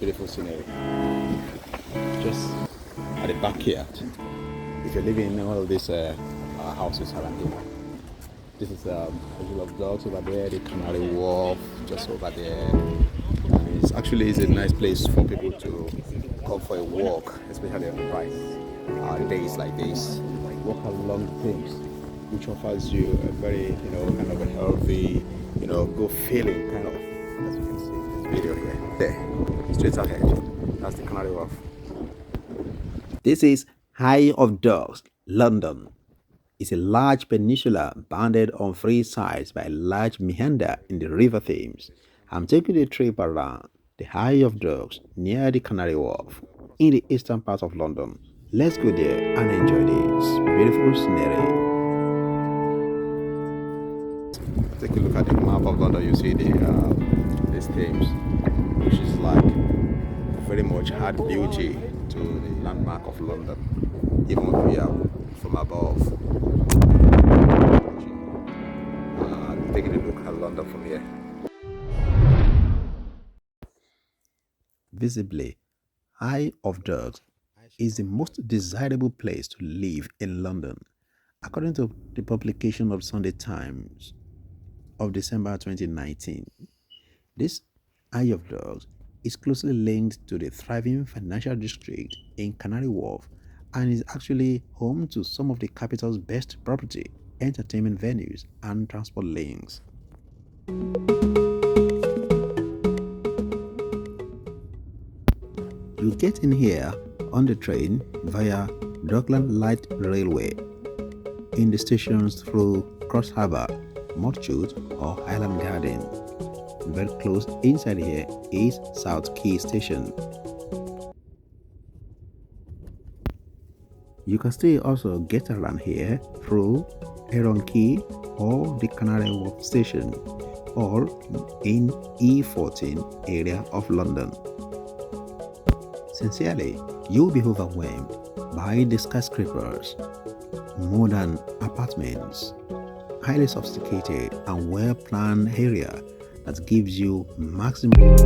Beautiful scenery. Just at the backyard. If you're living in one of these houses around here, this is a view of dogs over there, the Canary Wharf just over there. And it's a nice place for people to come for a walk, especially on the right days like this. Walk along the Thames, which offers you a very, kind of a healthy, good feeling, kind of, as you can see in this video here. There, straight ahead. That's the Canary Wharf. This is Isle of Dogs, London. It's a large peninsula bounded on three sides by a large meander in the River Thames. I'm taking a trip around the Isle of Dogs near the Canary Wharf in the eastern part of London. Let's go there and enjoy this beautiful scenery. Take a look at the map of London. You see this Thames, which is like very much add beauty to the landmark of London, even if we are from above. Taking a look at London from here. Visibly, Isle of Dogs is the most desirable place to live in London, according to the publication of Sunday Times of December 2019. This Isle of Dogs is closely linked to the thriving financial district in Canary Wharf and is actually home to some of the capital's best property, entertainment venues, and transport links. You get in here on the train via Dockland Light Railway, in the stations through Cross Harbour, Moorchute, or Highland Garden. Very close inside here is South Quay Station. You can still also get around here through Heron Quay or the Canary Wharf Station, or in E14 area of London. Sincerely, you'll be overwhelmed by the skyscrapers, modern apartments, highly sophisticated and well-planned area that gives you maximum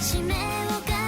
締めを